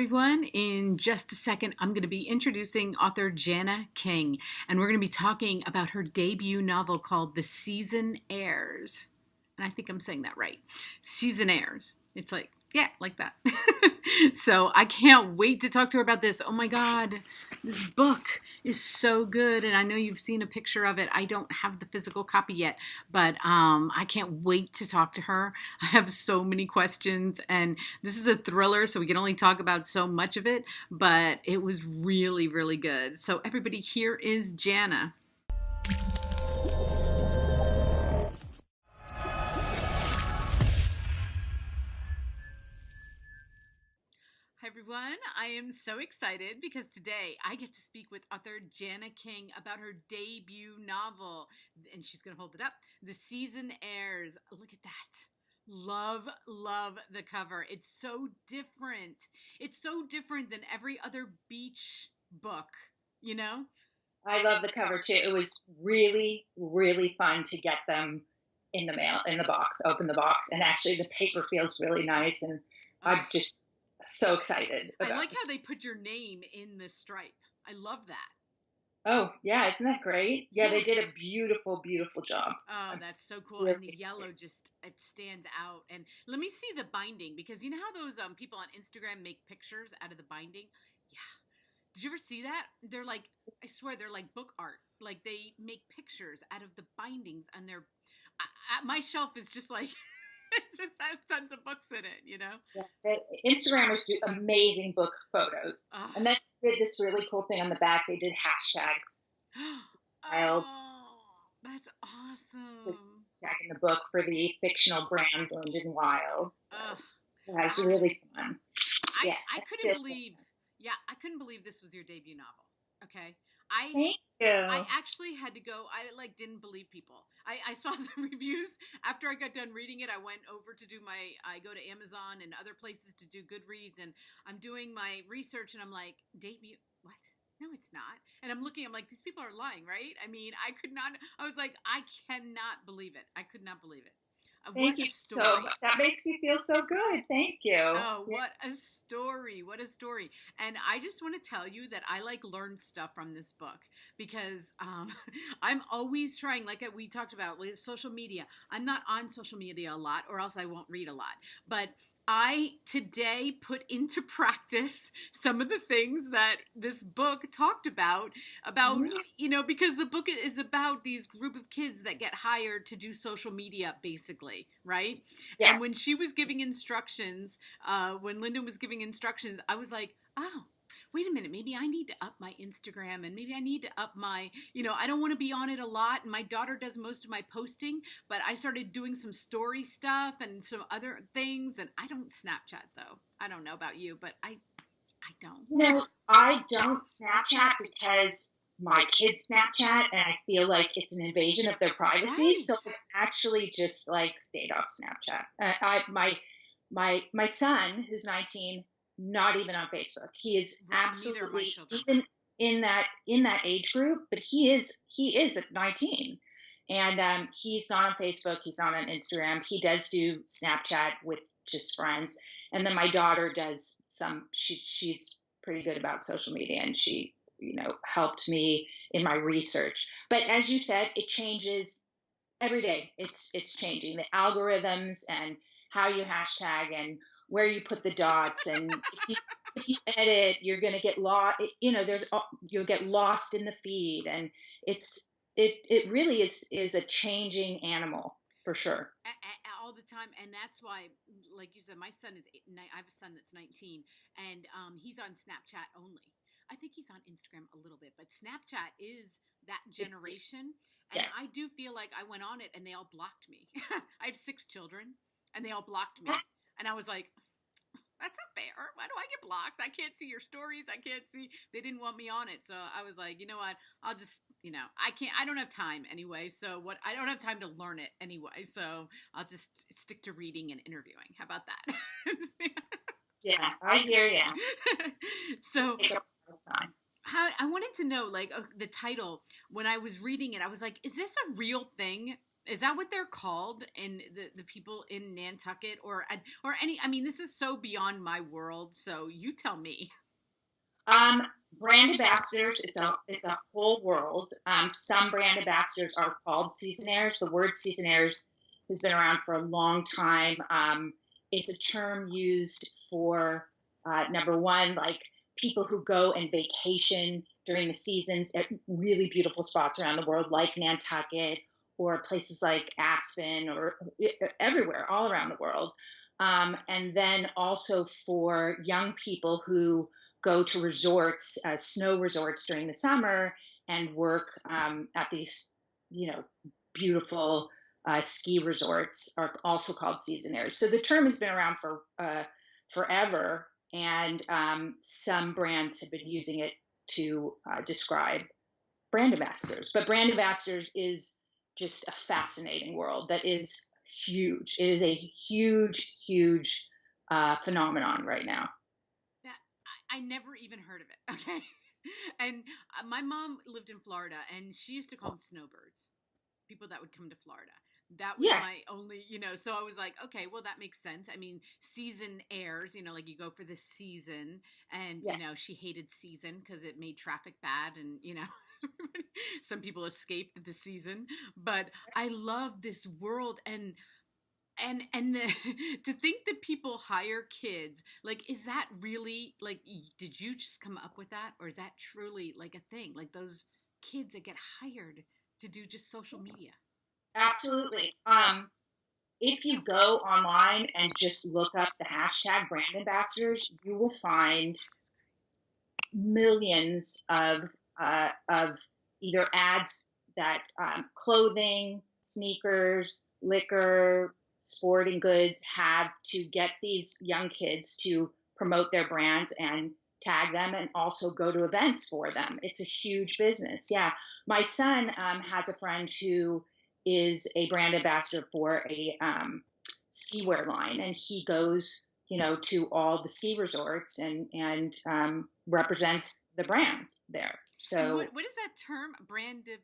Everyone, in just a second, I'm going to be introducing author Janna King, and we're going to be talking about her debut novel called The Seasonaires. And I think I'm saying that right. Seasonaires. It's like, yeah, like that. So I can't wait to talk to her about this. Oh my God, this book is so good. And I know you've seen a picture of it. I don't have the physical copy yet, but I can't wait to talk to her. I have so many questions, and this is a thriller, so we can only talk about so much of it, but it was really, really good. So everybody, here is Janna. Hi everyone, I am so excited because today I get to speak with author Janna King about her debut novel, and she's going to hold it up, The Seasonaires. Look at that. Love, love the cover. It's so different. It's so different than every other beach book, you know? I love the cover too. It was really, really fun to get them in the mail, in the box, open the box. And actually, the paper feels really nice. And I'm Oh, just so excited I about like how this. they put your name in the stripe. I love that. Oh, yeah. Isn't that great? Yeah, Yeah. they did a beautiful, beautiful job. Oh, I'm that's so cool. really And the yellow excited. just it stands out. And let me see the binding, because you know how those people on Instagram make pictures out of the binding? Yeah. Did you ever see that? They're like, I swear they're like book art. Like they make pictures out of the bindings, and they're my shelf is just like it just has tons of books in it, you know? Yeah, Instagrammers do amazing book photos. Oh. And then they did this really cool thing on the back. They did hashtags, wild, Oh, that's awesome. hashtag in the book for the fictional brand Blended and Wild. Oh, It was I really fun. I Yeah. I couldn't believe, yeah, I couldn't believe this was your debut novel. Okay. I Thank I you. actually had to go. I like didn't believe people. I saw the reviews after I got done reading it. I went over to do I go to Amazon and other places to do Goodreads, and I'm doing my research, and I'm like, debut what? No, it's not. And I'm like, these people are lying, right? I mean, I could not, I was like, I cannot believe it. I could not believe it. What Thank you a so story. much. That makes me feel so good. Thank you. Oh, Yeah. what a story. What a story. And I just want to tell you that I like learn stuff from this book because I'm always trying, like we talked about with social media. I'm not on social media a lot, or else I won't read a lot. But I today put into practice some of the things that this book talked about, Mhm. because the book is about these group of kids that get hired to do social media, basically, right? Yeah. And when she was giving instructions, when Lyndon was giving instructions, I was like, oh, wait a minute, maybe I need to up my Instagram, and maybe I need to up my, I don't want to be on it a lot. And my daughter does most of my posting, but I started doing some story stuff and some other things. And I don't Snapchat though. I don't know about you, but I don't. No, I don't Snapchat because my kids Snapchat and I feel like it's an invasion of their privacy. Right. So I actually just like stayed off Snapchat. My son, who's 19, not even on Facebook. He is Neither are my absolutely children. even in that age group, but he is at 19, and he's not on Facebook. He's not on Instagram. He does do Snapchat with just friends, and then my daughter does some. She's pretty good about social media, and she helped me in my research. But as you said, it changes every day. It's changing the algorithms and how you hashtag and where you put the dots, and if you edit, you're going to get lost. You'll get lost in the feed, and it really is a changing animal for sure. All the time. And that's why, like you said, my son is I have a son that's 19, and he's on Snapchat only. I think he's on Instagram a little bit, but Snapchat is that It's generation. And Yeah. I do feel like I went on it and they all blocked me. I have 6 children, and they all blocked me, and I was like, that's not fair. Why do I get blocked? I can't see your stories. I can't see. They didn't want me on it. So I was like, you know what? I'll just, I don't have time anyway. So I don't have time to learn it anyway. So I'll just stick to reading and interviewing. How about that? Yeah, I hear you. So Take a lot of time. I wanted to know, like, the title, when I was reading it, I was like, is this a real thing? Is that what they're called in the people in Nantucket or any? I mean, this is so beyond my world. So you tell me. Um, Brand ambassadors, it's a whole world. Some brand ambassadors are called seasonaires. The word seasonaires has been around for a long time. It's a term used for number one, like people who go and vacation during the seasons at really beautiful spots around the world, like Nantucket or places like Aspen or everywhere, all around the world. And then also for young people who go to resorts, snow resorts during the summer, and work at these, you know, beautiful ski resorts are also called seasonaires. So the term has been around for forever, and some brands have been using it to describe brand ambassadors. But brand ambassadors is just a fascinating world that is huge. It is a huge, huge phenomenon right now. That I never even heard of it. Okay. And my mom lived in Florida and she used to call them snowbirds, people that would come to Florida. That was Yeah, my only, so I was like, okay, well, that makes sense. I mean, season airs, like you go for the season. And, yeah. she hated season because it made traffic bad. And, some people escaped the season. But I love this world. And the, to think that people hire kids, like, is that really like, did you just come up with that, or is that truly like a thing, like those kids that get hired to do just social media? Absolutely. If you go online and just look up the hashtag brand ambassadors, you will find millions of either ads that clothing, sneakers, liquor, sporting goods have to get these young kids to promote their brands and tag them and also go to events for them. It's a huge business. Yeah. My son has a friend who is a brand ambassador for a ski wear line, and he goes, to all the ski resorts and represents the brand there. And So what is that term? Brand of,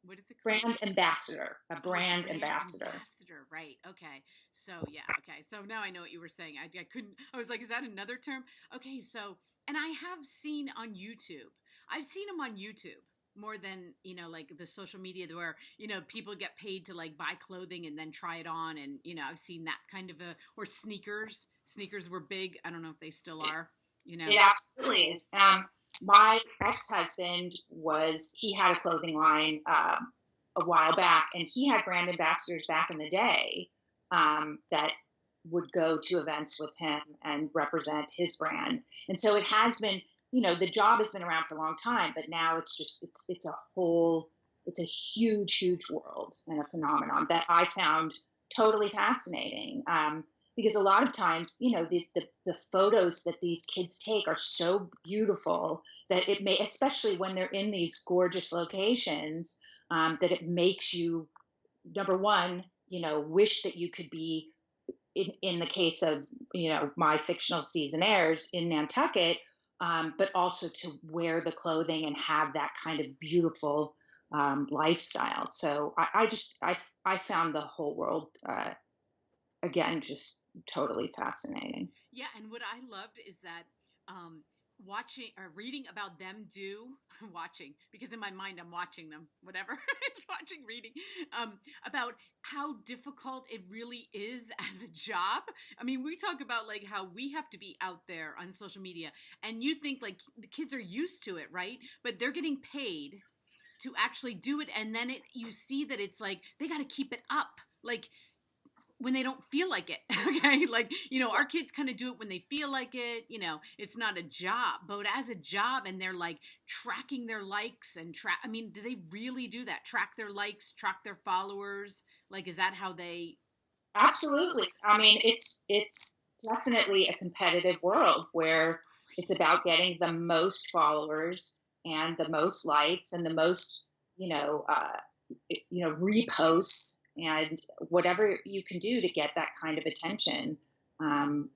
what is it called? brand ambassador, a Oh, a brand brand ambassador. ambassador, right? Okay, so yeah, okay, so now I know what you were saying. I couldn't. I was like, is that another term? Okay, so and I have seen on YouTube. I've seen them on YouTube more than like the social media where people get paid to like buy clothing and then try it on, and I've seen that kind of a or sneakers. Sneakers were big. I don't know if they still are. You know. It absolutely is. My ex-husband he had a clothing line a while back, and he had brand ambassadors back in the day that would go to events with him and represent his brand. And so it has been, the job has been around for a long time, but now it's a huge, huge world and a phenomenon that I found totally fascinating. Because a lot of times, the photos that these kids take are so beautiful that it may, especially when they're in these gorgeous locations, that it makes you, number one, wish that you could be in the case of, my fictional seasonaires in Nantucket, but also to wear the clothing and have that kind of beautiful lifestyle. So I found the whole world, again, just totally fascinating. Yeah, and what I loved is that watching or reading about them do watching because in my mind I'm watching them, whatever it's watching, reading about how difficult it really is as a job. I mean, we talk about like how we have to be out there on social media, and you think like the kids are used to it, right? But they're getting paid to actually do it, and then you see that it's like they got to keep it up, like when they don't feel like it. Okay, like our kids kind of do it when they feel like it. It's not a job, but as a job, and they're like tracking their likes and track. I mean, do they really do that? Track their likes, track their followers? Like, is that how they? Absolutely. I mean, it's definitely a competitive world That's where it's crazy. about getting the most followers and the most likes and the most, you know, uh, reposts and whatever you can do to get that kind of attention. Um,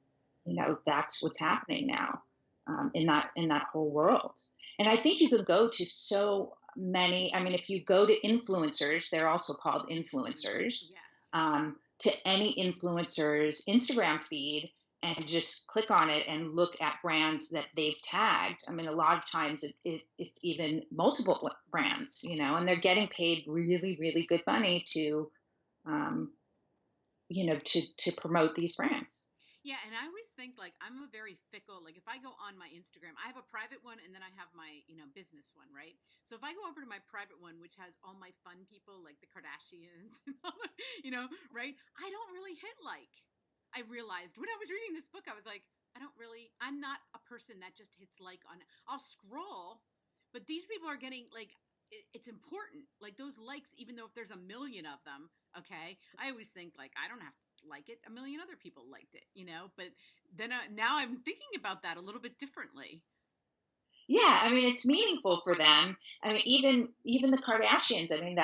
that's what's happening now in that whole world. And I think you can go to so many, I mean, if you go to influencers, they're also called Influencers, influencers, yes. to any influencer's Instagram feed and just click on it and look at brands that they've tagged. I mean, a lot of times it's even multiple brands, and they're getting paid really, really good money um, to promote these brands. Yeah, and I always think like I'm a very fickle. Like if I go on my Instagram, I have a private one and then I have my, business one, right? So if I go over to my private one, which has all my fun people like the Kardashians, and all right? I don't really hit like. I realized when I was reading this book, I was like, I'm not a person that just hits like on. I'll scroll, but these people are getting like it's important. Like those likes, even though if there's a million of them, okay. I always think like I don't have to like it. A million other people liked it. But then now I'm thinking about that a little bit differently. Yeah, I mean, it's meaningful for them. I mean, even the Kardashians. I mean,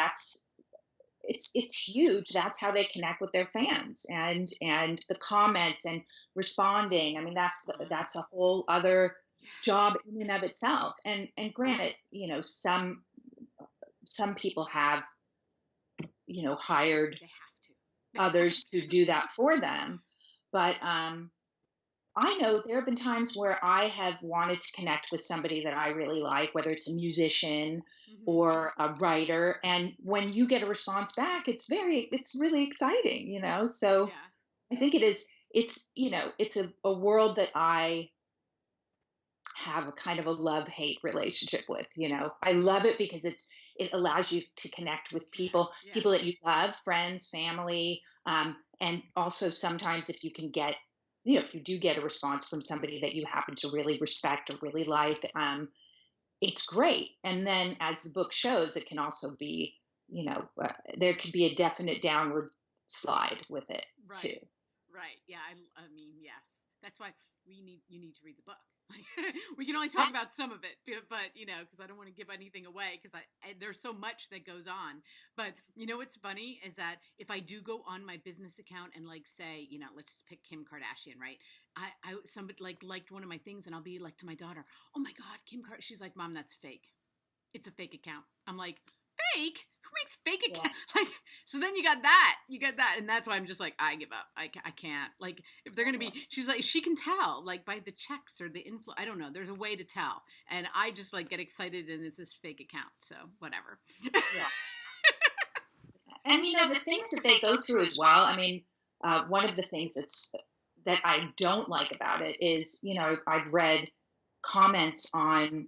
it's huge. That's how they connect with their fans, and the comments and responding. I mean, that's a Response. whole other Yeah, job in and of itself. And granted, some people have hired they have to. They others have to to. do that for them, but I know there have been times where I have wanted to connect with somebody that I really like, whether it's a musician Hmm. or a writer. And when you get a response back, it's really exciting. So Yeah. I think it's a world that I have a kind of a love hate relationship with. I love it because it allows you to connect with people, Connect. Yeah. people that you love, friends, family, and also sometimes if you can get, if you do get a response from somebody that you happen to really respect or really like, it's great. And then as the book shows, it can also be, there could be a definite downward slide with it too. Right. Right. Yeah. I mean, yes. That's why you need to read the book. Like, we can only talk about some of it, but because I don't want to give anything away because there's so much that goes on. But what's funny is that if I do go on my business account and like say, let's just pick Kim Kardashian, right? I somebody like liked one of my things and I'll be like to my daughter, oh my God, Kim Kardashian. She's like, Mom, that's fake. It's a fake account. I'm like, fake? Who makes fake Yeah. account? Like, so then you got that, and that's why I'm just like, I give up. I can't. Like, if they're gonna be, she's like, she can tell, like by the checks or the influ. I don't know. There's a way to tell, and I just like get excited, and it's this fake account. So whatever. Yeah. And the things that they go through as well. I mean, one of the things that I don't like about it is, I've read comments on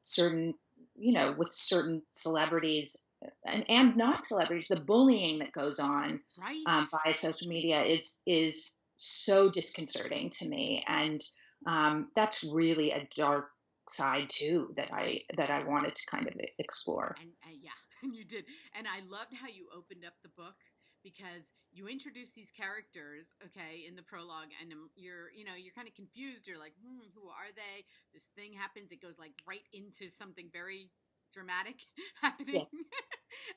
certain, with certain celebrities and not celebrities, the bullying that goes on Right. via social media is so disconcerting to me, and that's really a dark side too that I Right. that I wanted to kind of explore. And yeah, and you did. And I loved how you opened up the book because you introduce these characters, okay, in the prologue, and you're kind of confused. You're like, who are they? This thing happens. It goes like right into something very dramatic happening, Yeah.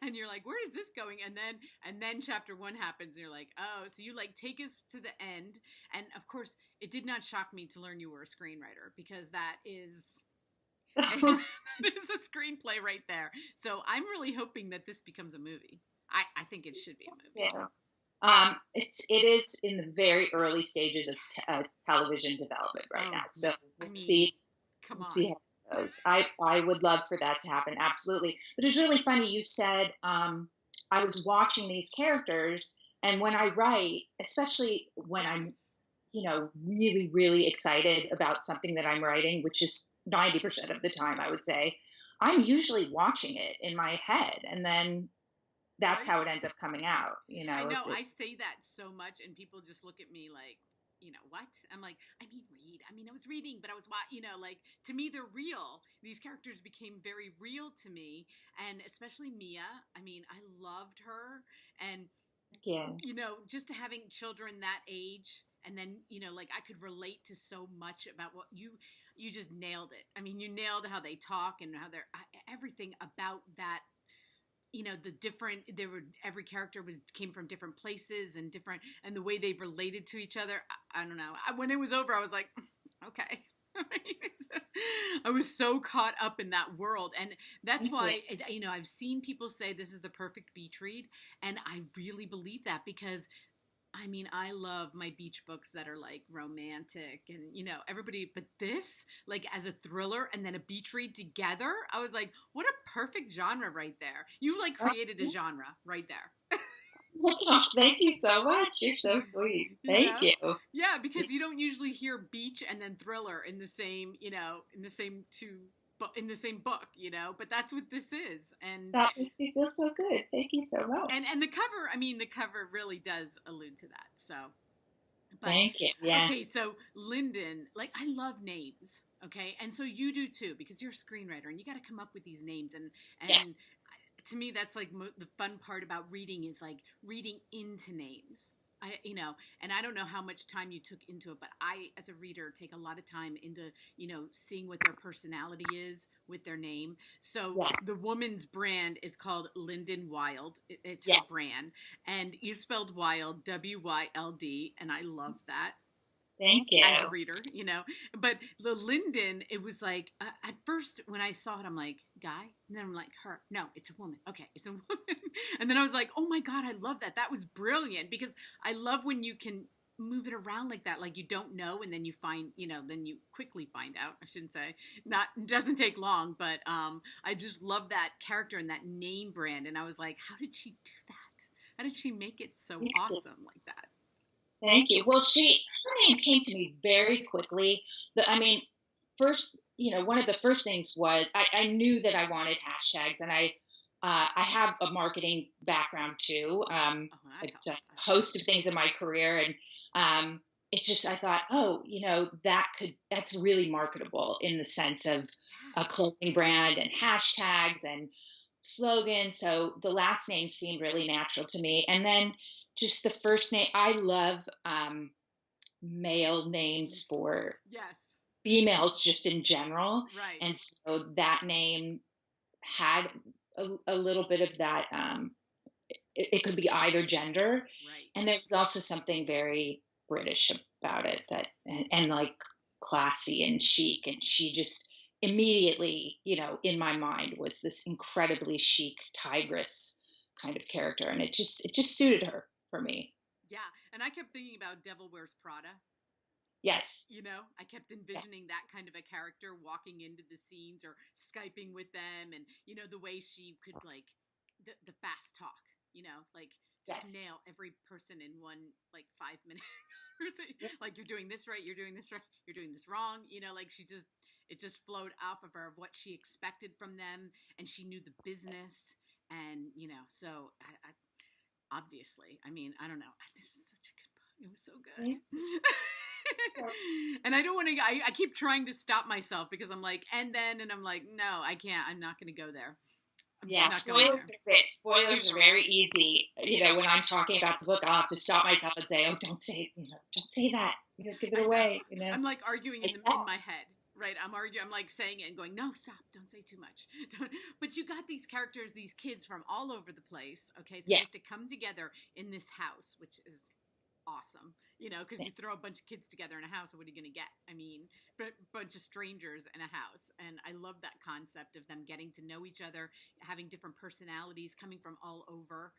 and you're like, where is this going? And then chapter one happens, and you're like, oh, so you like take us to the end. And of course, it did not shock me to learn you were a screenwriter because that is that is a screenplay right there. So I'm really hoping that this becomes a movie. I think it should be a movie. Yeah. It is in the very early stages of television development right Oh, now. So I we'll mean, see. come We'll on. see how it goes. I would love for that to happen, absolutely. But it's really funny. You said I was watching these characters, and when I write, especially when Yes. I'm really really excited about something that I'm writing, which is 90% of the time, I would say, I'm usually watching it in my head, and then that's Right? how it ends up coming out. I know. It's I say that so much, and people just look at me like, what? I'm like, I mean, read. I mean, I was reading, but I was, like, to me, they're real. These characters became very real to me, and especially Mia. I mean, I loved her. And yeah. just having children that age and then like I could relate to so much about what you just nailed it. I mean, you nailed how they talk and how they're everything about that. The different there were every character was came from different places and different and the way they related to each other. I don't know. When it was over I was like, okay. I was so caught up in that world. And that's Thank you. why, I've seen people say this is the perfect beach read. And I really believe that because I love my beach books that are like romantic and, everybody, but this, like as a thriller and then a beach read together, I was like, what a perfect genre right there. You like Oh, created a genre right there. gosh, thank you so much. You're so sweet. you Thank know? you. Yeah, because you don't usually hear beach and then thriller in the same, in the same book, but that's what this is. That makes me feel so good. Thank you so much. And the cover, the cover really does allude to that. So, but Thank you. Yeah. okay, so Lyndon, like I love names, okay? And so you do too because you're a screenwriter and you got to come up with these names Yeah. and to me that's like the fun part about reading is like reading into names. And I don't know how much time you took into it, but I, as a reader, take a lot of time into, seeing what their personality is with their name. So Yes. the woman's brand is called Lyndon Wild. It's her Yes. brand. And you spelled Wild, Wyld, and I love that Thank you. as a reader, But the Lyndon, it was like at first when I saw it, I'm like, guy, and then I'm like, her. No, it's a woman. Okay, it's a woman. And then I was like, oh my god, I love that. That was brilliant because I love when you can move it around like that, like you don't know, and then you find, then you quickly find out. I shouldn't say not doesn't take long, but I just love that character and that name brand, and I was like, how did she do that? How did she make it so Thank you. awesome like that? Thank you. Well, her name came to me very quickly. I mean, first, one of the first things was I knew that I wanted hashtags, and I have a marketing background too. Oh, I've that done helps. a host of things in my career, and it's just I thought, oh, that's really marketable in the sense of a Yeah. clothing brand and hashtags and slogans. So the last name seemed really natural to me, and then just the first name. I love male names for Yes. females just in general. Right. And so that name had a little bit of that. It could be either gender. Right. And there was also something very British about it and like classy and chic. And she just immediately, in my mind was this incredibly chic tigress kind of character. And it just suited her for me. Yeah. And I kept thinking about Devil Wears Prada. Yes. I kept Yeah. envisioning that kind of a character walking into the scenes or Skyping with them. And, the way she could, like, the fast talk, like just Yes. nail every person in one, like, 5 minute. Yeah. Like, you're doing this right, you're doing this right, you're doing this wrong. Like, it just flowed off of her of what she expected from them. And she knew the business. And, so obviously, I don't know. This is such a good book. It was so Thank good. you. And I don't want to, I keep trying to stop myself because I'm like, and I'm like, no, I can't. I'm not going to go there. I'm just Yeah, not going there. spoilers are very easy. When I'm talking about the book, I'll have to stop myself and say, "Oh, don't say that. Give it I know. away." I'm like arguing in Myself. my head, right? I'm like saying it and going, no, stop, don't say too much. Don't. But you got these characters, these kids from all over the place. Okay, so they have to Yes. come together in this house, which is awesome, because you throw a bunch of kids together in a house, what are you going to get? But bunch of strangers in a house, and I love that concept of them getting to know each other, having different personalities, coming from all over,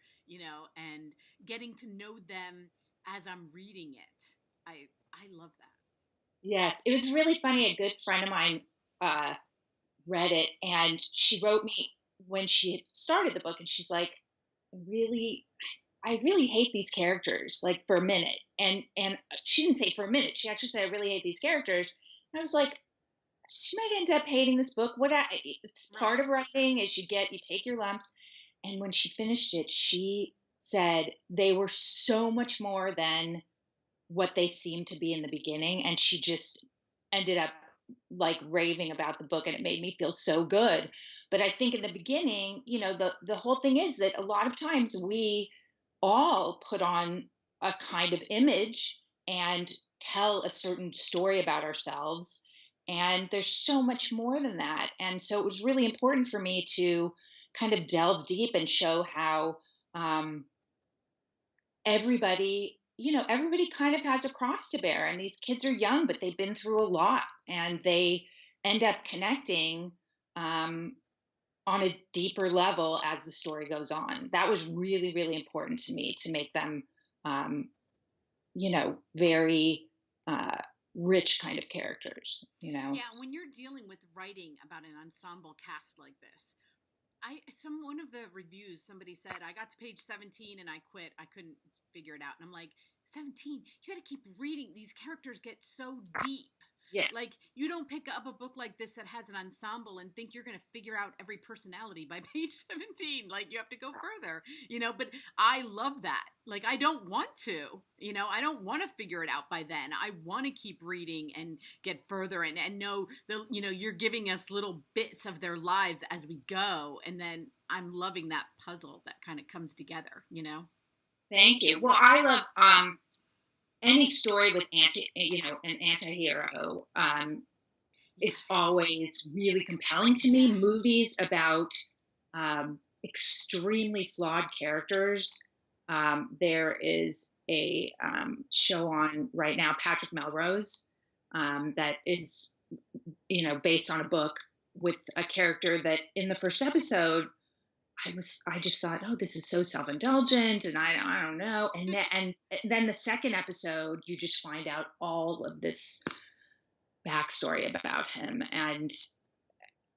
and getting to know them as I'm reading it. I love that. Yes, it was really funny. A good friend of mine uh, read it, and she wrote me when she had started the book, and she's like, "Really, I really hate these characters." Like for a minute, and she didn't say for a minute. She actually said, "I really hate these characters." And I was like, she might end up hating this book. It's Right. part of writing is you take your lumps. And when she finished it, she said they were so much more than what they seemed to be in the beginning. And she just ended up like raving about the book, and it made me feel so good. But I think in the beginning, the whole thing is that a lot of times we all put on a kind of image and tell a certain story about ourselves. And there's so much more than that. And so it was really important for me to kind of delve deep and show how um, everybody kind of has a cross to bear. And these kids are young, but they've been through a lot, and they end up connecting um, on a deeper level as the story goes on. That was really, really important to me to make them, um, very uh, rich kind of characters, Yeah, when you're dealing with writing about an ensemble cast like this, one of the reviews, somebody said I got to page 17 and I quit. I couldn't figure it out. And I'm like, 17? You got to keep reading. These characters get so deep. Yeah. Like, you don't pick up a book like this that has an ensemble and think you're going to figure out every personality by page 17. Like, you have to go further, but I love that. Like, I don't want to, I don't want to figure it out by then. I want to keep reading and get further and know you're giving us little bits of their lives as we go. And then I'm loving that puzzle that kind of comes together. Thank you. Well, I love any story with an anti-hero. It's always really compelling to me. Movies about extremely flawed characters. There is a show on right now, Patrick Melrose, that is, based on a book with a character that in the first episode, I just thought, oh, this is so self-indulgent, and I don't know. And then the second episode, you just find out all of this backstory about him, and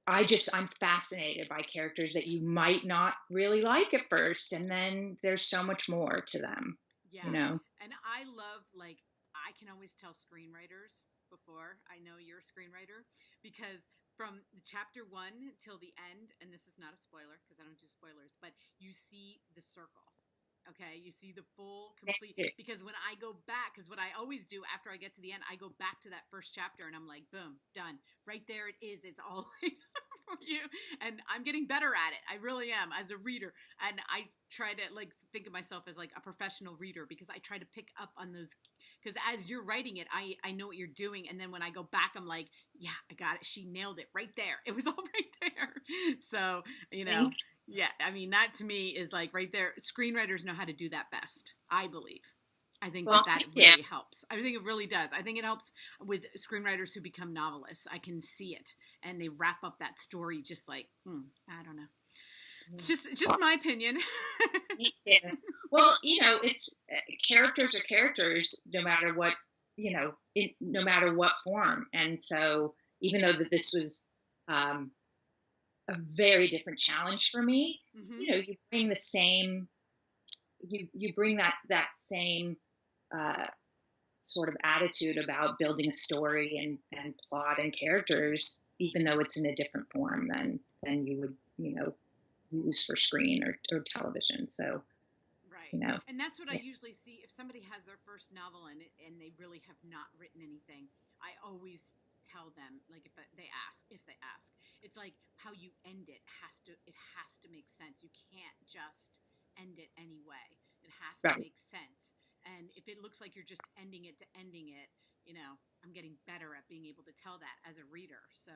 I'm fascinated by characters that you might not really like at first, and then there's so much more to them. Yeah. You know. And I love, like, I can always tell screenwriters before I know you're a screenwriter because from the chapter 1 till the end, and this is not a spoiler because I don't do spoilers, but you see the circle. Okay, you see the full complete, because when I go back, because what I always do after I get to the end, I go back to that first chapter and I'm like, boom, done. Right there it is. It's all for you. And I'm getting better at it. I really am as a reader. And I try to like think of myself as like a professional reader because I try to pick up on those, because as you're writing it, I know what you're doing. And then when I go back, I'm like, yeah, I got it. She nailed it right there. It was all right there. So, yeah, I mean, that to me is like right there. Screenwriters know how to do that best, I believe. I think that really helps. I think it really does. I think it helps with screenwriters who become novelists. I can see it, and they wrap up that story just like, I don't know. It's just my opinion. Yeah. Well, it's characters are characters, no matter what, no matter what form. And so, even though that this was a very different challenge for me, Mm-hmm. You bring the same, you bring that same uh, sort of attitude about building a story and plot and characters, even though it's in a different form than you would, use for screen or television. So, right. And that's what I usually see if somebody has their first novel and they really have not written anything. I always tell them, like, if they ask, it's like how you end it has to make sense. You can't just end it anyway. It has to make sense. And if it looks like you're just ending it to ending it, I'm getting better at being able to tell that as a reader. So,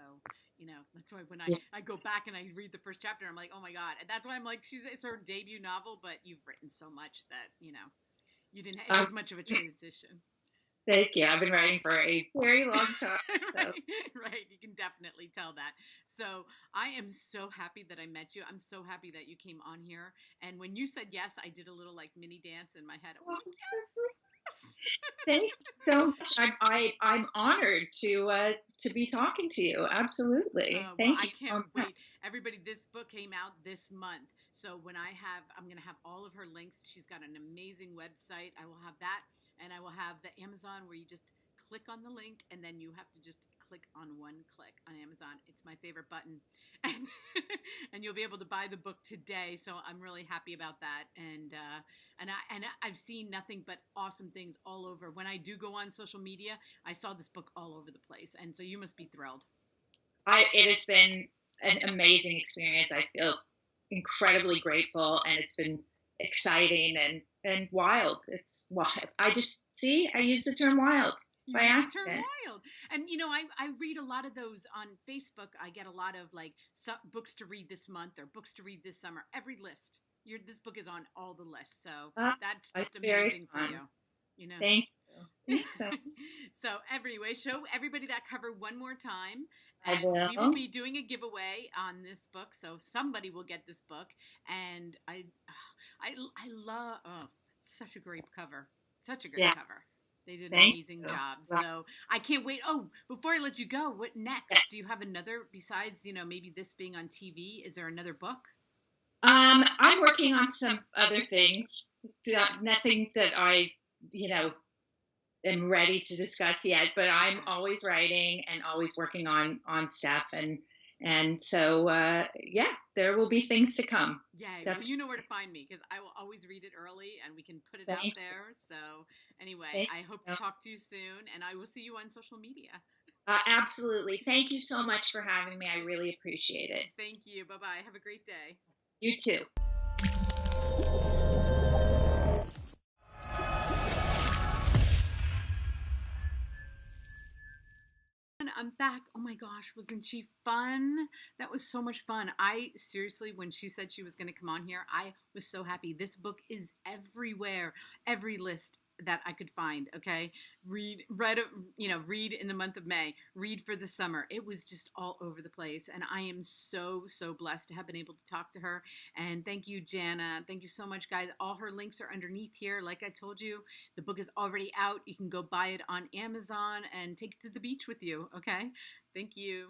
that's why when I go back and I read the first chapter, I'm like, oh my God. And that's why I'm like, it's her debut novel, but you've written so much that, you didn't have as much of a transition. Thank you. I've been writing for a very long time. So. Right. You can definitely tell that. So I am so happy that I met you. I'm so happy that you came on here. And when you said yes, I did a little like mini dance in my head. I was like, yes. Thank you so much. I'm honored to be talking to you. Absolutely. Thank you. I can't wait. Everybody, this book came out this month. So I'm going to have all of her links. She's got an amazing website. I will have that. And I will have the Amazon where you just click on the link and then you have to just click on one click on Amazon. It's my favorite button. And you'll be able to buy the book today. So I'm really happy about that. And I've seen nothing but awesome things all over. When I do go on social media, I saw this book all over the place. And so you must be thrilled. It has been an amazing experience. I feel incredibly grateful, and it's been exciting and wild. It's wild. I use the term wild by accident. Wild. And I read a lot of those on Facebook. I get a lot of like books to read this month or books to read this summer. Every list. This book is on all the lists. So that's just amazing for you. Thank you. So anyway, show everybody that cover one more time I And we will will. be doing a giveaway on this book, so somebody will get this book. And I love. Oh, it's such a great cover. Such a great Yeah. cover. They did an Thank amazing you. job. Well, So I can't wait. Oh, before I let you go, what next? yes. Do you have another besides maybe this being on TV? Is there another book? I'm working on some other things. Nothing that I, you know, am ready to discuss yet. But I'm Okay. always writing and always working on stuff, and so yeah, there will be things to come. Yay. Well, Definitely. you know where to find me because I will always read it early and we can put it out Thank you. there. So, anyway, Thank I hope to you. talk to you soon and I will see you on social media. Absolutely. Thank you so much for having me. I really appreciate it. Thank you. Bye bye. Have a great day. You too. And I'm back. Oh my gosh, wasn't she fun? That was so much fun. I seriously, when she said she was going to come on here, I was so happy. This book is everywhere, every list that I could find. Okay, read in the month of May, read for the summer. It was just all over the place, and I am so blessed to have been able to talk to her. And thank you, Janna. Thank you so much, guys. All her links are underneath here. Like I told you, the book is already out. You can go buy it on Amazon and take it to the beach with you. Okay. Thank you.